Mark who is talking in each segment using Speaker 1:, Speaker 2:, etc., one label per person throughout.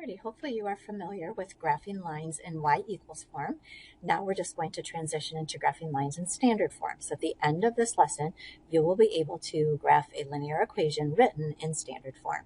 Speaker 1: Alrighty, hopefully you are familiar with graphing lines in y equals form. Now we're just going to transition into graphing lines in standard form. So at the end of this lesson, you will be able to graph a linear equation written in standard form.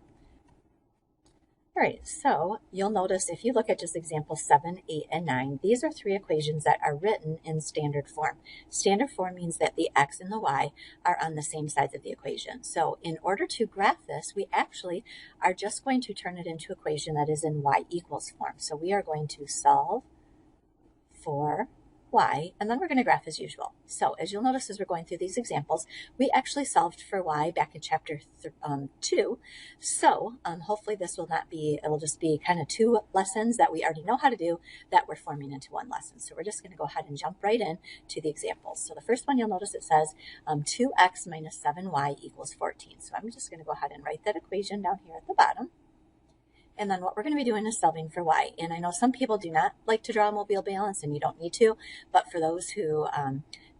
Speaker 1: All right, so you'll notice if you look at just example 7, 8, and 9, these are three equations that are written in standard form. Standard form means that the x and the y are on the same sides of the equation. So in order to graph this, we actually are just going to turn it into an equation that is in y equals form. So we are going to solve for y, and then we're going to graph as usual. So as you'll notice as we're going through these examples, we actually solved for y back in chapter 2. So hopefully this will not be, it will just be kind of two lessons that we already know how to do that we're forming into one lesson. So we're just going to go ahead and jump right in to the examples. So the first one, you'll notice it says 2x minus 7y equals 14. So I'm just going to go ahead and write that equation down here at the bottom. And then what we're going to be doing is solving for y. And I know some people do not like to draw a mobile balance, and you don't need to, but for those who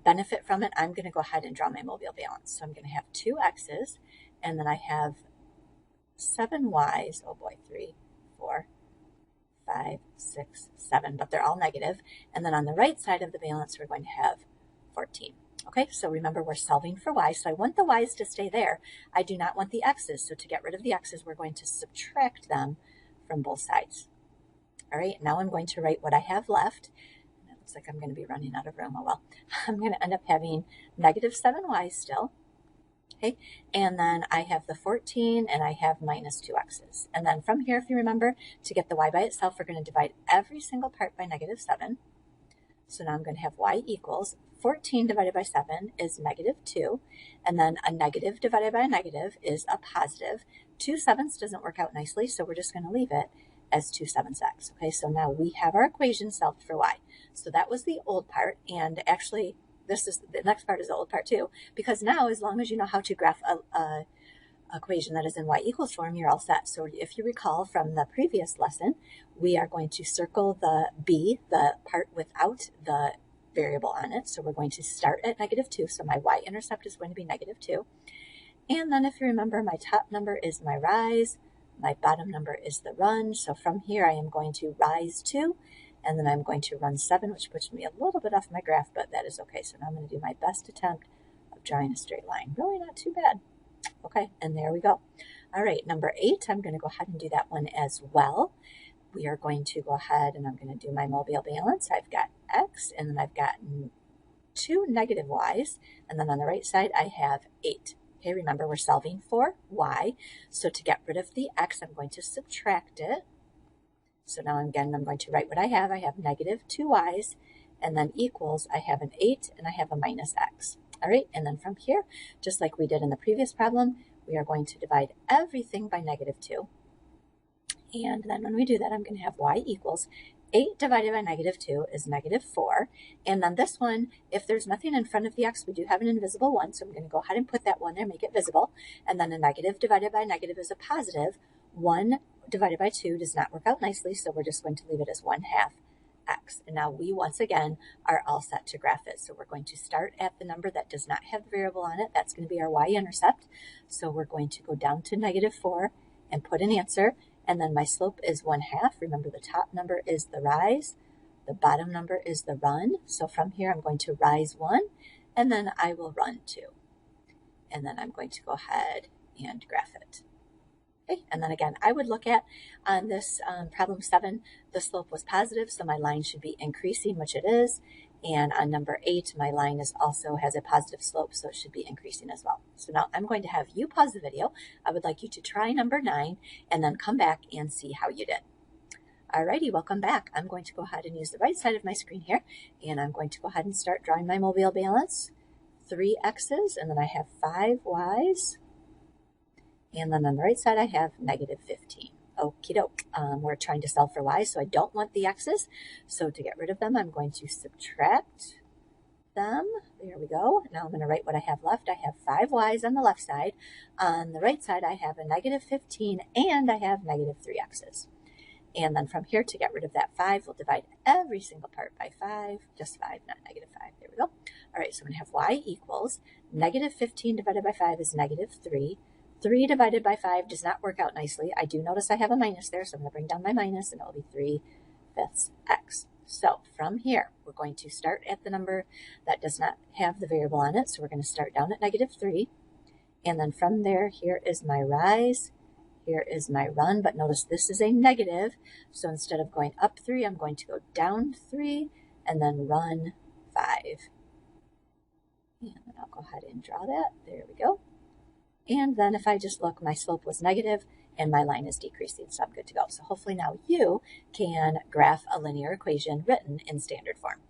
Speaker 1: benefit from it, I'm going to go ahead and draw my mobile balance. So I'm going to have 2 x's, and then I have 7 y's, oh boy, 3, 4, 5, 6, 7, but they're all negative. And then on the right side of the balance, we're going to have 14. Okay, so remember we're solving for y, so I want the y's to stay there. I do not want the x's, so to get rid of the x's, we're going to subtract them from both sides. All right, now I'm going to write what I have left. It looks like I'm going to be running out of room. Oh well, I'm going to end up having negative 7y still. Okay, and then I have the 14 and I have minus 2 x's. And then from here, if you remember, to get the y by itself, we're going to divide every single part by negative 7. So now I'm going to have y equals 14 divided by 7 is negative 2. And then a negative divided by a negative is a positive. 2 sevenths doesn't work out nicely, so we're just going to leave it as 2 sevenths x. Okay, so now we have our equation solved for y. So that was the old part, and actually this is the next part is the old part too, because now as long as you know how to graph a equation that is in y equals form, you're all set. So if you recall from the previous lesson, we are going to circle the b, the part without the variable on it. So we're going to start at negative 2. So my y-intercept is going to be negative 2. And then if you remember, my top number is my rise, my bottom number is the run. So from here, I am going to rise 2, and then I'm going to run 7, which puts me a little bit off my graph, but that is okay. So now I'm going to do my best attempt of drawing a straight line. Really not too bad. Okay, and there we go. All right, number 8, I'm going to go ahead and do that one as well. We are going to go ahead and I'm going to do my mobile balance. I've got x, and then I've got 2 negative y's, and then on the right side, I have 8. Okay, remember we're solving for y, so to get rid of the x, I'm going to subtract it. So now again, I'm going to write what I have. I have negative 2 y's, and then equals, I have an 8, and I have a minus x. All right, and then from here, just like we did in the previous problem, we are going to divide everything by negative 2. And then when we do that, I'm going to have y equals 8 divided by negative 2 is negative 4. And then this one, if there's nothing in front of the x, we do have an invisible 1. So I'm going to go ahead and put that 1 there, make it visible. And then a negative divided by negative is a positive. 1 divided by 2 does not work out nicely, so we're just going to leave it as 1/2 x. And now we once again are all set to graph it. So we're going to start at the number that does not have the variable on it. That's going to be our y-intercept. So we're going to go down to negative 4 and put an answer. And then my slope is 1/2. Remember, the top number is the rise. The bottom number is the run. So from here, I'm going to rise 1, and then I will run 2. And then I'm going to go ahead and graph it. Okay, and then again, I would look at on this problem 7, the slope was positive, so my line should be increasing, which it is. And on number 8, my line is also has a positive slope, so it should be increasing as well. So now I'm going to have you pause the video. I would like you to try number 9 and then come back and see how you did. Alrighty, welcome back. I'm going to go ahead and use the right side of my screen here, and I'm going to go ahead and start drawing my mobile balance. 3 x's, and then I have 5 y's. And then on the right side, I have negative 15. Okie doke. We're trying to solve for y, so I don't want the x's. So to get rid of them, I'm going to subtract them. There we go. Now I'm going to write what I have left. I have 5 y's on the left side. On the right side, I have a negative 15, and I have negative 3 x's. And then from here, to get rid of that 5, we'll divide every single part by 5. Just 5, not negative 5. There we go. All right, so I'm going to have y equals negative 15 divided by 5 is negative 3. 3 divided by 5 does not work out nicely. I do notice I have a minus there, so I'm going to bring down my minus, and it will be 3/5 x. So from here, we're going to start at the number that does not have the variable on it. So we're going to start down at -3. And then from there, here is my rise, here is my run. But notice this is a negative. So instead of going up 3, I'm going to go down 3 and then run 5. And then I'll go ahead and draw that. There we go. And then if I just look, my slope was negative and my line is decreasing, so I'm good to go. So hopefully now you can graph a linear equation written in standard form.